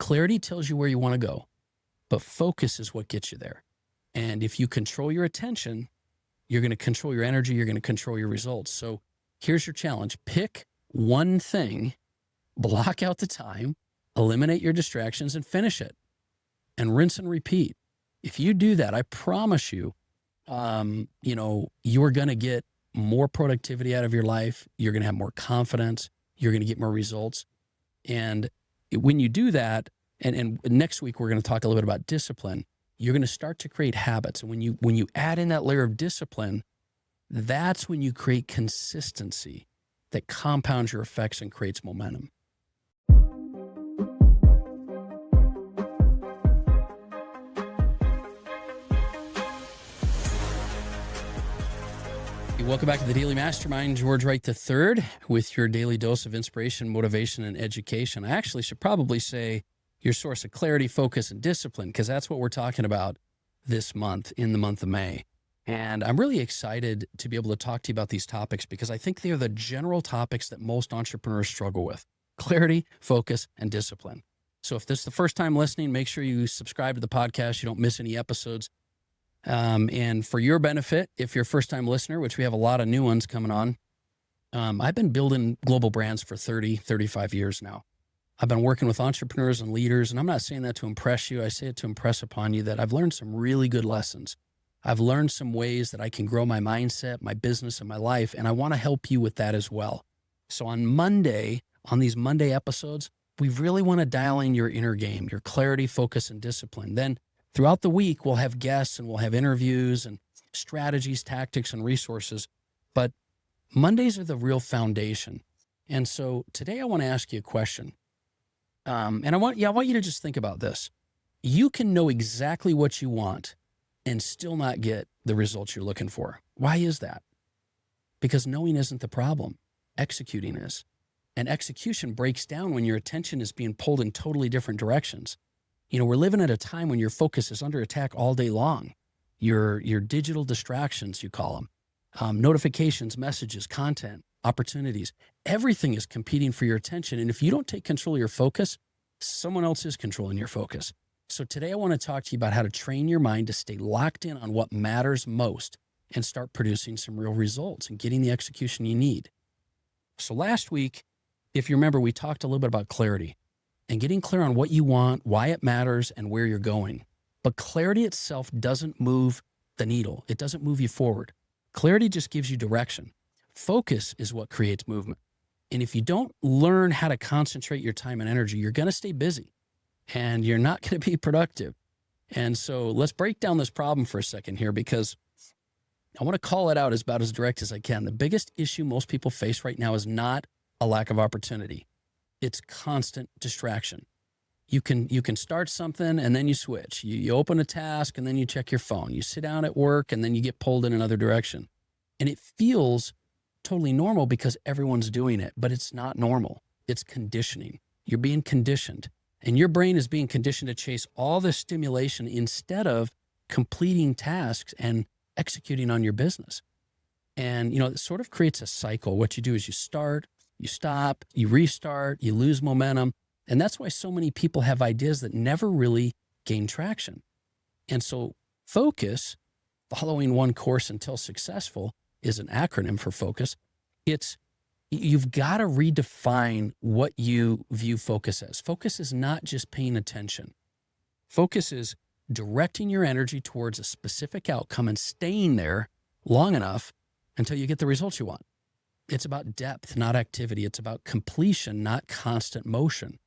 Clarity tells you where you want to go, but focus is what gets you there. And if you control your attention, you're going to control your energy, you're going to control your results. So here's your challenge. Pick one thing, block out the time, eliminate your distractions, and finish it. And rinse and repeat. If you do that, I promise you, you're going to get more productivity out of your life. You're going to have more confidence. You're going to get more results. And when you do that, and next week we're going to talk a little bit about discipline, you're going to start to create habits. And when you add in that layer of discipline, that's when you create consistency that compounds your effects and creates momentum. Welcome back to the Daily Mastermind. George Wright III with your daily dose of inspiration, motivation, and education. I actually should probably say your source of clarity, focus, and discipline, because that's what we're talking about this month, in the month of May. And I'm really excited to be able to talk to you about these topics because I think they are the general topics that most entrepreneurs struggle with: clarity, focus, and discipline. So if this is the first time listening, make sure you subscribe to the podcast. You don't miss any episodes. And for your benefit, if you're a first-time listener, which we have a lot of new ones coming on, I've been building global brands for 35 years now. I've been working with entrepreneurs and leaders, and I'm not saying that to impress you. I say it to impress upon you that I've learned some really good lessons. I've learned some ways that I can grow my mindset, my business, and my life, and I want to help you with that as well. So on Monday, on these Monday episodes, we really want to dial in your inner game, your clarity, focus, and discipline. Then throughout the week, we'll have guests and we'll have interviews and strategies, tactics, and resources. But Mondays are the real foundation. And so today I want to ask you a question. And I want you to just think about this. You can know exactly what you want and still not get the results you're looking for. Why is that? Because knowing isn't the problem. Executing is. And execution breaks down when your attention is being pulled in totally different directions. We're living at a time when your focus is under attack all day long. Your digital distractions, you call them, notifications, messages, content, opportunities, everything is competing for your attention. And if you don't take control of your focus, someone else is controlling your focus. So today I want to talk to you about how to train your mind to stay locked in on what matters most and start producing some real results and getting the execution you need. So last week, if you remember, we talked a little bit about clarity and getting clear on what you want, why it matters, and where you're going. But clarity itself doesn't move the needle. It doesn't move you forward. Clarity just gives you direction. Focus is what creates movement. And if you don't learn how to concentrate your time and energy, you're going to stay busy and you're not going to be productive. And so let's break down this problem for a second here, because I want to call it out about as direct as I can. The biggest issue most people face right now is not a lack of opportunity. It's constant distraction. You can start something and then you switch. You open a task and then you check your phone. You sit down at work and then you get pulled in another direction. And it feels totally normal because everyone's doing it, but it's not normal. It's conditioning. You're being conditioned, and your brain is being conditioned to chase all this stimulation instead of completing tasks and executing on your business. And, it sort of creates a cycle. What you do is you start, you stop, you restart, you lose momentum. And that's why so many people have ideas that never really gain traction. And so focus, following one course until successful, is an acronym for focus. You've got to redefine what you view focus as. Focus is not just paying attention. Focus is directing your energy towards a specific outcome and staying there long enough until you get the results you want. It's about depth, not activity. It's about completion, not constant motion.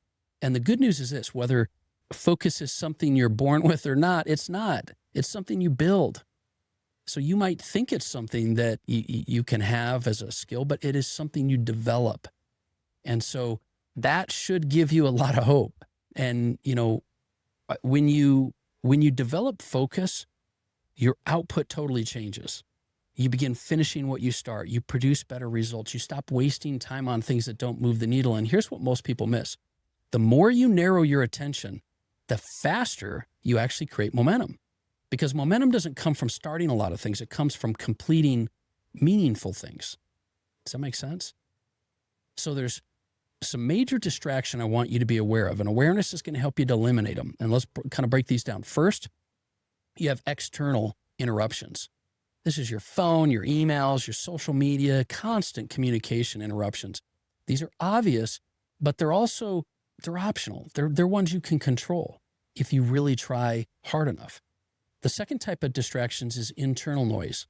And the good news is this: whether focus is something you're born with or not, it's not. It's something you build. So you might think it's something that you can have as a skill, but it is something you develop. And so that should give you a lot of hope. And, when you develop focus, your output totally changes. You begin finishing what you start. You produce better results. You stop wasting time on things that don't move the needle. And here's what most people miss. The more you narrow your attention, the faster you actually create momentum. Because momentum doesn't come from starting a lot of things. It comes from completing meaningful things. Does that make sense? So there's some major distraction I want you to be aware of, and awareness is going to help you to eliminate them. And let's kind of break these down. First, you have external interruptions. This is your phone, your emails, your social media, constant communication interruptions. These are obvious, but they're optional. They're ones you can control if you really try hard enough. The second type of distractions is internal noise.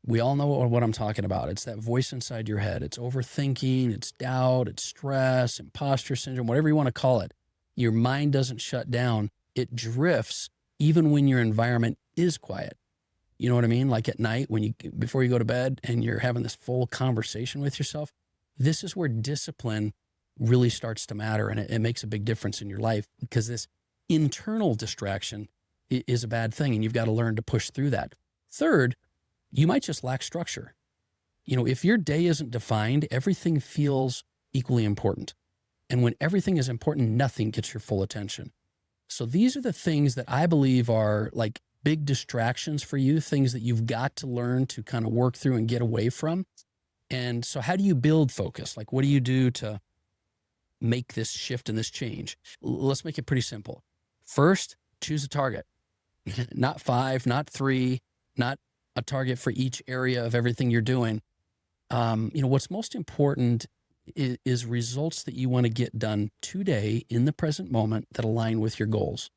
We all know what I'm talking about. It's that voice inside your head. It's overthinking, it's doubt, it's stress, imposter syndrome, whatever you want to call it. Your mind doesn't shut down. It drifts even when your environment is quiet. You know what I mean? Like at night before you go to bed and you're having this full conversation with yourself. This is where discipline really starts to matter, and it makes a big difference in your life, because this internal distraction is a bad thing, and you've got to learn to push through that. Third, you might just lack structure. If your day isn't defined, everything feels equally important. And when everything is important, nothing gets your full attention. So these are the things that I believe are like big distractions for you, things that you've got to learn to kind of work through and get away from. And so how do you build focus? Like, what do you do to make this shift and this change? Let's make it pretty simple. First, choose a target. Not 5, not 3, not a target for each area of everything you're doing. What's most important is results that you want to get done today in the present moment that align with your goals.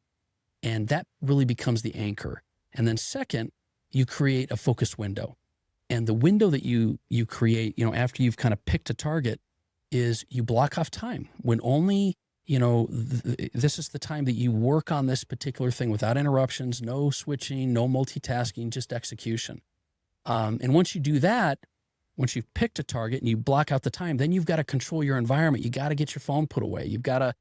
And that really becomes the anchor. And then second, you create a focus window. And the window that you create, after you've kind of picked a target, is you block off time when only, this is the time that you work on this particular thing without interruptions, no switching, no multitasking, just execution. And once you do that, once you've picked a target and you block out the time, then you've got to control your environment. You got to get your phone put away. You've got to,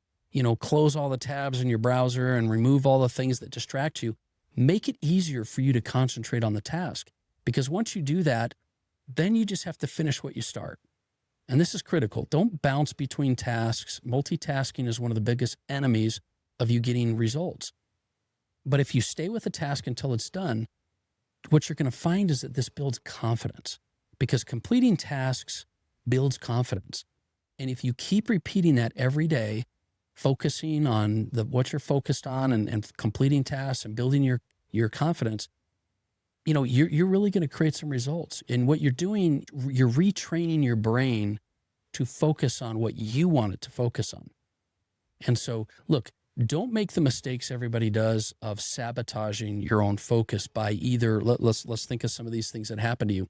close all the tabs in your browser and remove all the things that distract you. Make it easier for you to concentrate on the task. Because once you do that, then you just have to finish what you start. And this is critical. Don't bounce between tasks. Multitasking is one of the biggest enemies of you getting results. But if you stay with a task until it's done, what you're going to find is that this builds confidence, because completing tasks builds confidence. And if you keep repeating that every day, focusing on what you're focused on and completing tasks and building your confidence, you're really going to create some results. And what you're doing, you're retraining your brain to focus on what you want it to focus on. And so, look, don't make the mistakes everybody does of sabotaging your own focus by either, let's think of some of these things that happen to you.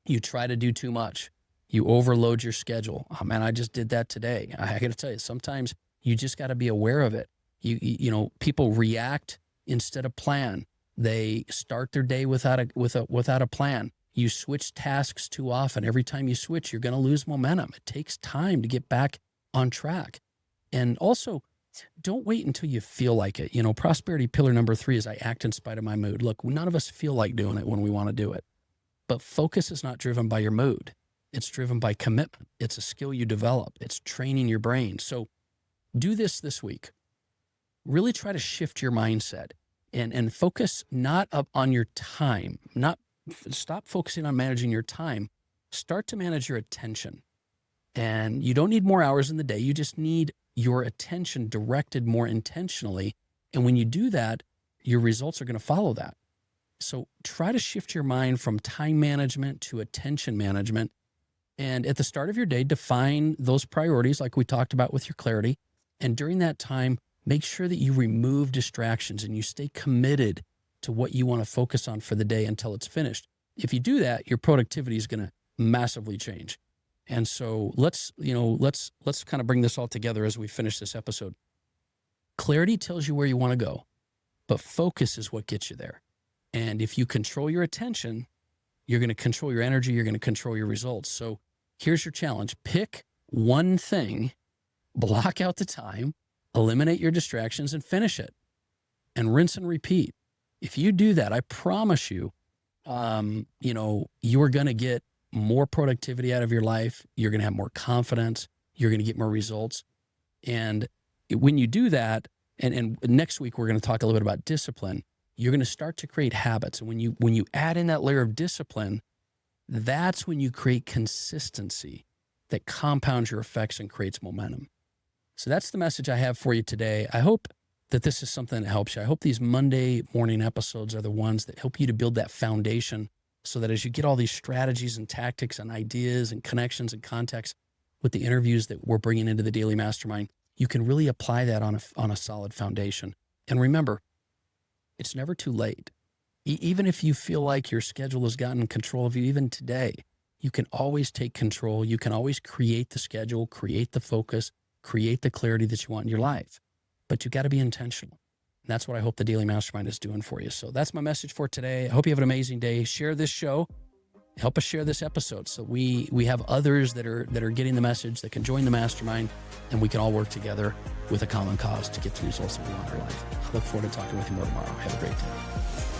You try to do too much. You overload your schedule. Oh man, I just did that today. I got to tell you, sometimes you just got to be aware of it. People react instead of plan. They start their day without a plan. You switch tasks too often. Every time you switch, you're going to lose momentum. It takes time to get back on track. And also, don't wait until you feel like it. Prosperity pillar number 3 is I act in spite of my mood. Look, none of us feel like doing it when we want to do it. But focus is not driven by your mood. It's driven by commitment. It's a skill you develop. It's training your brain. So do this week. Really try to shift your mindset and focus not up on your time. Stop focusing on managing your time. Start to manage your attention. And you don't need more hours in the day. You just need your attention directed more intentionally. And when you do that, your results are going to follow that. So try to shift your mind from time management to attention management. And at the start of your day, define those priorities like we talked about with your clarity. And during that time, make sure that you remove distractions and you stay committed to what you want to focus on for the day until it's finished. If you do that, your productivity is going to massively change. And so let's kind of bring this all together as we finish this episode. Clarity tells you where you want to go, but focus is what gets you there. And if you control your attention, you're going to control your energy, you're going to control your results. So here's your challenge. Pick one thing, block out the time, eliminate your distractions, and finish it. And rinse and repeat. If you do that, I promise you, you're going to get more productivity out of your life. You're going to have more confidence. You're going to get more results. And when you do that, and next week we're going to talk a little bit about discipline, you're going to start to create habits. And when you add in that layer of discipline, that's when you create consistency. that compounds your effects and creates momentum. So that's the message I have for you today. I hope that this is something that helps you. I hope these Monday morning episodes are the ones that help you to build that foundation so that as you get all these strategies and tactics and ideas and connections and context with the interviews that we're bringing into the Daily Mastermind, you can really apply that on a solid foundation. And remember, it's never too late. Even if you feel like your schedule has gotten control of you, even today, you can always take control. You can always create the schedule, create the focus, create the clarity that you want in your life. But you got to be intentional. And that's what I hope the Daily Mastermind is doing for you. So that's my message for today. I hope you have an amazing day. Share this show. Help us share this episode so we have others that are getting the message, that can join the mastermind, and we can all work together with a common cause to get the results that we want in our life. I look forward to talking with you more tomorrow. Have a great day.